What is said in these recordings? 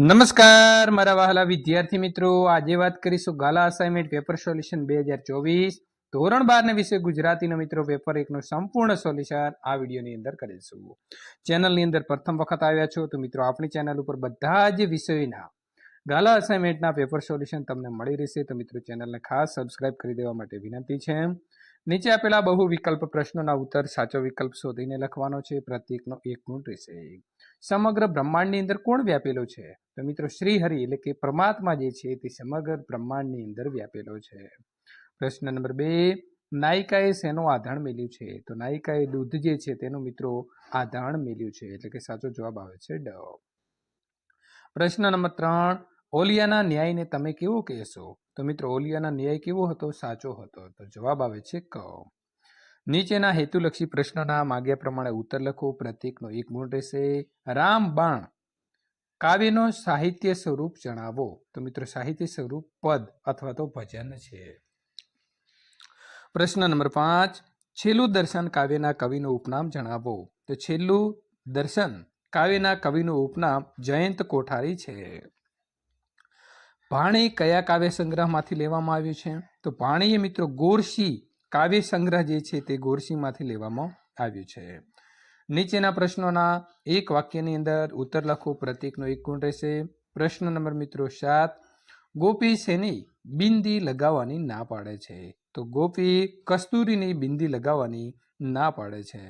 નમસ્કાર મારા વહાલા વિદ્યાર્થી મિત્રો, આજે વાત કરીશું ગાલા અસાઇનમેન્ટ પેપર સોલ્યુશન 2024 ધોરણ 12 વિષય ગુજરાતીના મિત્રો પેપર 1 નું સંપૂર્ણ સોલ્યુશન આ વિડીયોની અંદર કરીશું. ચેનલની અંદર પ્રથમ વખત આવ્યા છો તો મિત્રો આપણી ચેનલ ઉપર બધા જ વિષયોના ગાલા અસાઇનમેન્ટના પેપર સોલ્યુશન તમને મળી રહેશે. તો મિત્રો ચેનલને ખાસ સબસ્ક્રાઇબ કરી દેવા માટે વિનંતી છે. નીચે આપેલા બહુ વિકલ્પ પ્રશ્નોના ઉત્તર સાચો વિકલ્પ શોધીને લખવાનો છે. પ્રત્યેકનો 1 ગુણ રહેશે. સમગ્ર બ્રહ્માંડની અંદર કોણ વ્યાપેલો છે? તો મિત્રો શ્રીહરિ એટલે કે પરમાત્મા જે છે તે સમગ્ર બ્રહ્માંડની અંદર વ્યાપેલો છે. પ્રશ્ન નંબર 2, નાયિકાએ શેનો આધાર મેલ્યું છે? તો નાયિકાએ દૂધ જે છે તેનું મિત્રો આધાર મેલ્યું છે, એટલે કે સાચો જવાબ આવે છે ડ. પ્રશ્ન નંબર 3, ઓલિયાના ન્યાયને તમે કેવો કહેશો? તો મિત્રો ઓલિયાના ન્યાય કેવો હતો? સાચો હતો. તો જવાબ આવે છે ક. નીચેના હેતુલક્ષી પ્રશ્નોના માગ્યા પ્રમાણે ઉત્તર લખો. પ્રત્યેકનો 1 ગુણ રહેશે. રામબાણ કાવ્યનો સાહિત્ય સ્વરૂપ જણાવો. તો મિત્રો સાહિત્ય સ્વરૂપ પદ અથવા તો ભજન છે. પ્રશ્ન નંબર 5, છેલ્લું દર્શન કાવ્યના કવિનું ઉપનામ જણાવો. તો છેલ્લું દર્શન કાવ્યના કવિનું ઉપનામ જયંત કોઠારી છે. ભાણી કયા કાવ્ય સંગ્રહમાંથી લેવામાં આવ્યું છે? તો ભાણી એ મિત્રો ગોરસી કાવ્ય સંગ્રહ જે છે તે ગોરસીમાંથી લેવામાં આવ્યું છે. નીચેના પ્રશ્નોના એક વાક્યની અંદર ઉત્તર લખો. પ્રત્યેકનો 1 ગુણ રહેશે. પ્રશ્ન નંબર મિત્રો 7, ગોપી શેની બિંદી લગાવવાની ના પાડે છે? તો ગોપી કસ્તુરીની બિંદી લગાવવાની ના પાડે છે.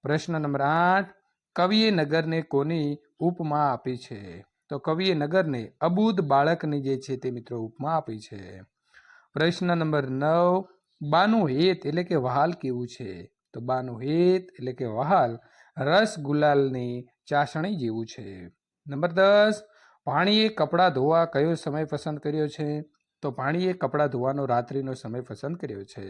પ્રશ્ન નંબર 8, કવિએ નગરને કોની ઉપમા આપી છે? તો કવિએ નગરને અબૂધ બાળકની જે છે તે મિત્રો ઉપમા આપી છે. પ્રશ્ન નંબર 9, બાનું હેત એટલે કે વહાલ કેવું છે? તો બાનું હેત એટલે કે વહાલ રસ ગુલાલની ચાસણી જેવું છે. નંબર 10, ભાણીએ કપડાં ધોવા કયો સમય પસંદ કર્યો છે? તો ભાણીએ કપડાં ધોવાનો રાત્રિનો સમય પસંદ કર્યો છે.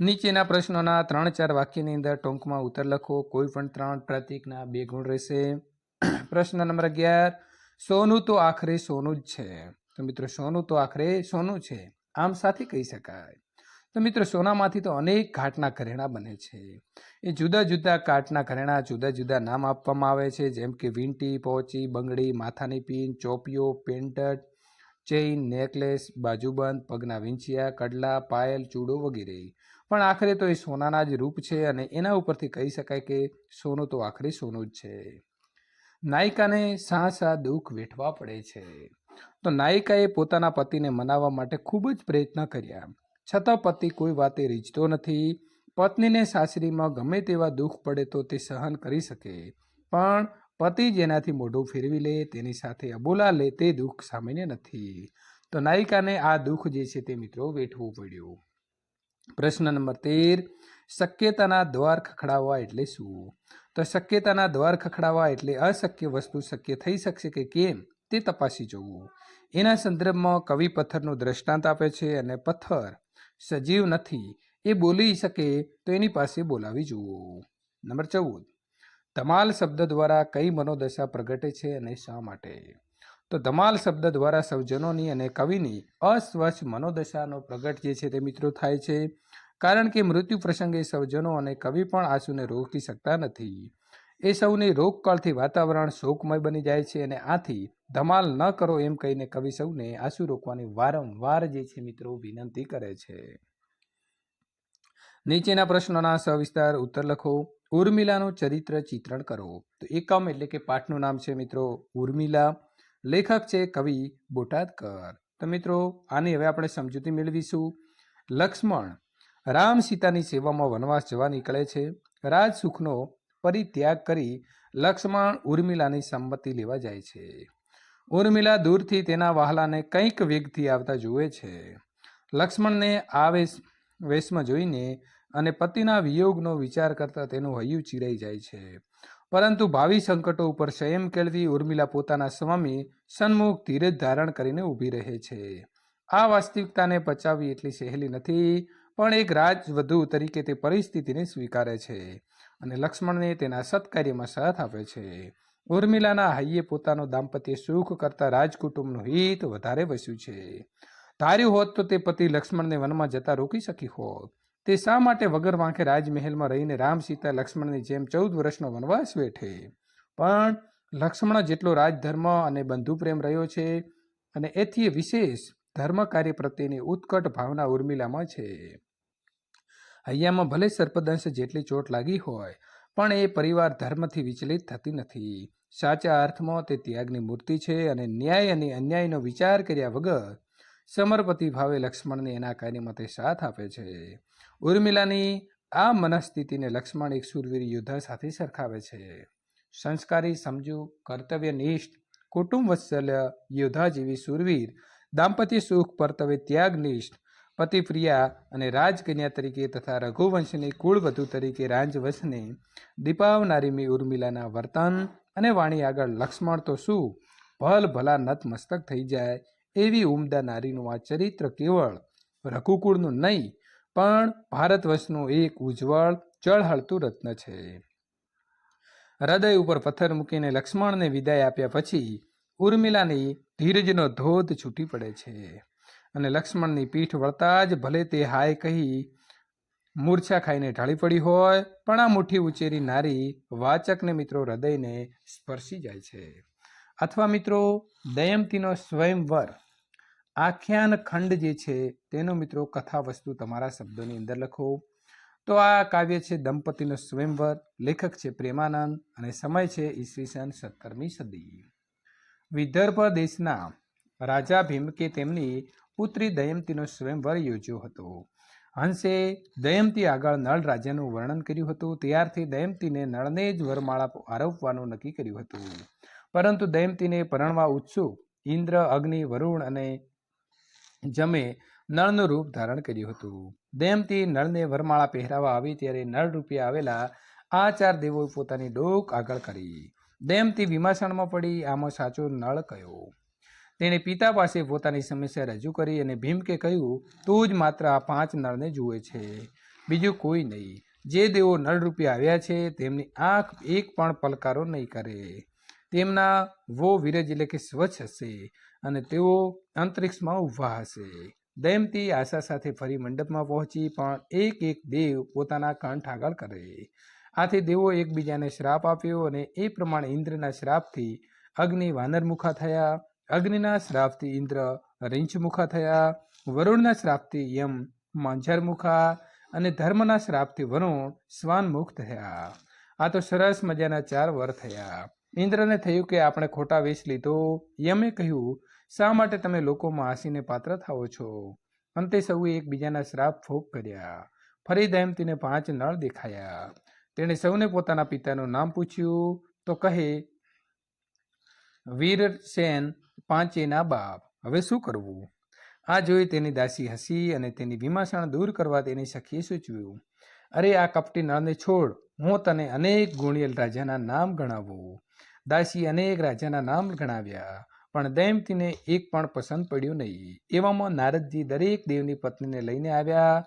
નીચેના પ્રશ્નોના 3-4 વાક્યની અંદર ટૂંકમાં ઉત્તર લખો. કોઈ પણ 3 પ્રતીકના 2 ગુણ રહેશે. પ્રશ્ન નંબર 11, સોનું તો આખરે સોનું જ છે. તો મિત્રો સોનું તો આખરે સોનું છે, આમ સાથી કહી શકાય? તો મિત્રો સોનામાંથી તો અનેક ઘાટના ઘરેણા બને છે. એ જુદા જુદા કાટના ઘરેણા જુદા જુદા નામ આપવામાં આવે છે, જેમ કે વીંટી, પોચી, બંગડી, માથાની પીન, ચોપિયો, પેન્ટટ, ચેઇન, નેકલેસ, બાજુબંધ, પગના વિંછિયા, કડલા, પાયલ, ચૂડો વગેરે. પણ આખરે તો એ સોનાના જ રૂપ છે અને એના ઉપરથી કહી શકાય કે સોનું તો આખરે સોનું જ છે. નાયિકાને શા દુઃખ વેઠવા પડે છે? તો નાયિકાએ પોતાના પતિને મનાવવા માટે ખૂબ જ પ્રયત્ન કર્યા, છતાં પતિ કોઈ વાતે રીઝતો નથી. પત્નીને સાસરીમાં ગમે તેવા દુઃખ પડે તો તે સહન કરી શકે, પણ પતિ જેનાથી મોઢું ફેરવી લે, તેની સાથે અબોલા લે, તે દુઃખ સામાન્ય નથી. તો નાયિકાને આ દુઃખ જે છે તે મિત્રો વેઠવું પડ્યું. પ્રશ્ન નંબર 13, શક્યતાના દ્વાર ખખડાવવા એટલે શું? તો શક્યતાના દ્વાર ખખડાવવા એટલે અશક્ય વસ્તુ શક્ય થઈ શકશે કે કેમ તે તપાસી જોવું. એના સંદર્ભમાં કવિ પથ્થરનું દ્રષ્ટાંત આપે છે અને પથ્થર સજીવ નથી, એ બોલી શકે તો એની પાસે બોલાવી જુઓ. નંબર 14, ધમાલ શબ્દ દ્વારા કઈ મનોદશા પ્રગટે છે અને શા માટે? તો ધમાલ શબ્દ દ્વારા સૌજનોની અને કવિની અસ્વચ્છ મનોદશાનો પ્રગટ જે છે તે મિત્રો થાય છે, કારણ કે મૃત્યુ પ્રસંગે સૌજનો અને કવિ પણ આંસુને રોકી શકતા નથી. એ સૌની રોકકળથી વાતાવરણ શોકમય બની જાય છે અને આથી ધમાલ ન કરો એમ કહીને કવિ સૌને આંસુ રોકવાની વારંવાર જે છે મિત્રો વિનંતી કરે છે. નીચેના પ્રશ્નોના સવિસ્તાર ઉત્તર લખો. ઉર્મિલાનું ચરિત્ર ચિત્રણ કરો. તો એકમ એટલે કે પાઠનું નામ છે મિત્રો ઉર્મિલા. લેખક છે કવિ બોટાદકર. તો મિત્રો આની હવે આપણે સમજૂતી મેળવીશું. લક્ષ્મણ રામ સીતાની સેવામાં વનવાસ જવા નીકળે છે. રાજ સુખનો પરિત્યાગ કરી લક્ષ્મણ ઉર્મિલાની સંમતિ લેવા જાય છે. ઉર્મિલા દૂરથી તેના વહાલાને કંઈક વેગથી આવતા જુએ છે. લક્ષ્મણને આ વેશમાં જોઈને અને પતિના વિયોગનો વિચાર કરતા તેનું હૈયું ચીરાઈ જાય છે, પરંતુ ભાવિ સંકટો ઉપર સંયમ કેળવી ઉર્મિલા પોતાના સ્વામી સન્મુખ ધીરજ ધારણ કરીને ઊભી રહે છે. આ વાસ્તવિકતાને પચાવવી એટલી સહેલી નથી, પણ એક રાજવધુ તરીકે તે પરિસ્થિતિને સ્વીકારે છે અને લક્ષ્મણને તેના સત્કાર્યમાં સાથ આપે છે. ઉર્મિલાના હૈયે પોતાનું દાંપત્ય સુખ કરતા રાજકુટુંબનું હિત વધારે વસ્યું છે. ધાર્યું હોત તો તે પતિ લક્ષ્મણને વનમાં જતા રોકી શકી હોત. તે શા માટે વગર વાંખે રાજમહેલમાં રહીને રામ સીતા લક્ષ્મણની જેમ 14 વર્ષનો વનવાસ વેઠે? પણ લક્ષ્મણ જેટલો રાજધર્મ અને બંધુપ્રેમ રહ્યો છે અને એથી વિશેષ ધર્મ કાર્ય પ્રત્યેની ઉત્કટ ભાવના ઉર્મિલામાં છે. હૈયામાં ભલે સર્પદંશ જેટલી ચોટ લાગી હોય પણ એ પરિવાર ધર્મથી વિચલિત થતી નથી. સાચા અર્થમાં તે ત્યાગની મૂર્તિ છે અને ન્યાય અને અન્યાયનો વિચાર કર્યા વગર સમર્પતિ ભાવે લક્ષ્મણને એના કાર્યમાં તે સાથ આપે છે. ઉર્મિલાની આ મનસ્થિતિને લક્ષ્મણ એક શૂરવીર યોદ્ધા સાથે સરખાવે છે. સંસ્કારી, સમજુ, કર્તવ્યનિષ્ઠ, કુટુંબ વત્સલ્ય યોદ્ધા જેવી શૂરવીર, દાંપત્ય સુખ પરતવે ત્યાગનિષ્ઠ, પતિપ્રિયા અને રાજકન્યા તરીકે તથા રઘુવંશની કુળવધુ તરીકે રાજવંશને દીપાવનારીમી ઉર્મિલાના વર્તન અને વાણી આગળ લક્ષ્મણ તો શું ભલા નતમસ્તક થઈ જાય એવી ઉમદા નારીનું આ ચરિત્ર કેવળ રઘુકુળનું નહીં પણ ભારતવંશનું એક ઉજ્જવળ ચળહળતું રત્ન છે. હૃદય ઉપર પથ્થર મૂકીને લક્ષ્મણને વિદાય આપ્યા પછી ઉર્મિલાની ધીરજનો ધોધ છૂટી પડે છે અને લક્ષ્મણની પીઠ વળતા જ ભલે તે હાય કહી મૂર્છા ખાઈને ઢાળી પડી હોય પણ આ મુઠ્ઠી ઉચેરી નારી વાચકને મિત્રો હૃદયને સ્પર્શી જાય છે. અથવા મિત્રો દયમતીનો સ્વયંવર આખ્યાન ખંડ જે છે તેનો મિત્રો કથા વસ્તુ તમારા શબ્દોની અંદર લખો. તો આ કાવ્ય છે દંપતીનો સ્વયંવર. લેખક છે પ્રેમાનંદ અને સમય છે ઈસવીસન 17મી સદી. વિદર્ભ દેશના રાજા ભીમકે તેમની પુત્રી દયમતીનો સ્વયંવર યોજ્યો હતો. હંસે દયમતી આગળ નળ રાજાનું વર્ણન કર્યું હતું. ત્યારથી દયમતીને નળને જ વરમાળા આરોપવાનું નક્કી કર્યું હતું. પરંતુ દયમતીને પરણવા ઉત્સુક ઇન્દ્ર, અગ્નિ, વરુણ અને જમે નળનું રૂપ ધારણ કર્યું હતું. દયમતી નળને વરમાળા પહેરાવા આવી ત્યારે નળ રૂપે આવેલા આ 4 દેવોએ પોતાની ડોક આગળ કરી. દયમતી વિમાસણમાં પડી. આમાં સાચો નળ કયો? તેણે પિતા પાસે પોતાની સમસ્યા રજૂ કરી અને ભીમકે કહ્યું, તું જ માત્ર આ 5 નળને જુએ છે, બીજું કોઈ નહીં. જે દેવો નળ રૂપે આવ્યા છે તેમની આંખ એક પણ પલકારો નહીં કરે. તેમના વો વિરજ એટલે કે સ્વચ્છ હશે અને તેઓ અંતરિક્ષમાં ઊભા હશે. દયમતી આશા સાથે ફરી મંડપમાં પહોંચી પણ એક દેવ પોતાના કંઠ આગળ કરે. આથી દેવો એકબીજાને શ્રાપ આપ્યો અને એ પ્રમાણે ઇન્દ્રના શ્રાપથી અગ્નિ વાનરમુખા થયા, અગ્નિના શ્રાપથી ઇન્દ્ર રીંછમુખા થયા, વરુણના શ્રાપથી યમ માંઝરમુખા અને ધર્મના શ્રાપથી વરુણ શ્વાનમુખ થયા. આ તો સરસ મજાના 4 વર થયા. ઇન્દ્રને થયું કે આપણે ખોટા વેશ લીધો. યમે કહ્યું, શા માટે તમે લોકોમાં હાંસીને પાત્ર થાઓ છો? અંતે સૌએ એકબીજાના શ્રાપ ફોક કર્યા. ફરી દયમતીને 5 નળ દેખાયા. તેણે સૌને પોતાના પિતાનું નામ પૂછ્યું તો કહે, વીરસેન પાંચેયના બાપ. હવે શું કરવું? આ જોઈ તેની દાસી હસી અને તેની વિમાસણ દૂર કરવા તેની સખીએ સૂચવ્યું, અરે આ કપટી નળને છોડ, હું તને અનેક ગુણિયલ રાજાના નામ ગણાવું. દાસી અનેક રાજાના નામ ગણાવ્યા પણ દયમતીને એક પણ પસંદ પડ્યું નહીં. એવામાં નારદજી દરેક દેવની પત્નીને લઈને આવ્યા.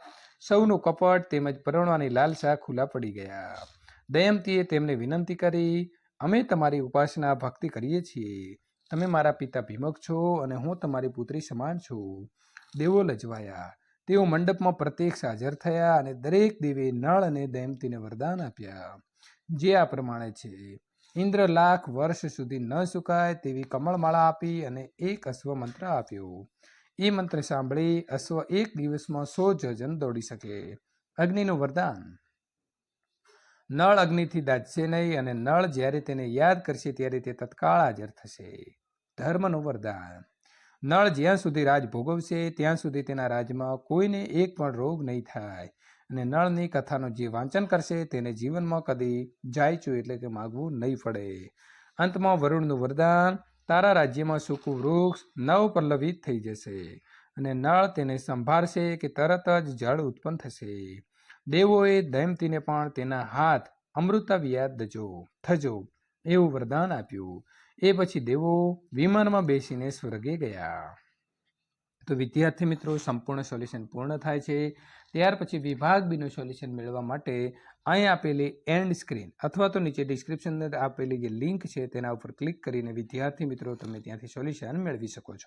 સૌનું કપટ તેમજ પરણવાની લાલસા ખુલ્લા પડી ગયા. દયમતીએ તેમને વિનંતી કરી, અમે તમારી ઉપાસના ભક્તિ કરીએ છીએ. તમે મારા પિતા ભીમક છો અને હું તમારી પુત્રી સમાન છું. દેવો લજવાયા. તેઓ મંડપમાં પ્રત્યક્ષ હાજર થયા અને દરેક દેવે નળ અને દયમતીને વરદાન આપ્યા, જે આ પ્રમાણે છે. ઇન્દ્ર લાખ વર્ષ સુધી ન સુકાય તેવી કમળમાળા આપી અને એક અશ્વ મંત્ર આપ્યો. એ મંત્ર સાંભળી અશ્વ એક દિવસમાં 100 જોજન દોડી શકે. અગ્નિનું વરદાન, નળ અગ્નિથી દાઝશે નહીં અને નળ જ્યારે તેને યાદ કરશે ત્યારે તે તત્કાળ હાજર થશે. ધર્મનું વરદાન, નળ જ્યાં સુધી રાજ ભોગવશે ત્યાં સુધી તેના રાજમાં કોઈને એક પણ રોગ નહીં થાય અને નળની કથાનું જે વાંચન કરશે તેને જીવનમાં કદી જાયચું એટલે કે માગવું નહીં પડે. અંતમાં વરુણનું વરદાન, તારા રાજ્યમાં સૂકું વૃક્ષ નવપલ્લવિત થઈ જશે અને નળ તેને સંભાળશે કે તરત જ જળ ઉત્પન્ન થશે. દેવોએ દયમતીને પણ તેના હાથ અમૃતાવ્યાદ થજો એવું વરદાન આપ્યું. એ પછી દેવો વિમાનમાં બેસીને સ્વર્ગે ગયા. તો વિદ્યાર્થી મિત્રો, સંપૂર્ણ સોલ્યુશન પૂર્ણ થાય છે. ત્યાર પછી વિભાગ બીનું સોલ્યુશન મેળવવા માટે અહીં આપેલી એન્ડ સ્ક્રીન અથવા તો નીચે ડિસ્ક્રિપ્શનમાં આપેલી જે લિંક છે તેના ઉપર ક્લિક કરીને વિદ્યાર્થી મિત્રો તમે ત્યાંથી સોલ્યુશન મેળવી શકો છો.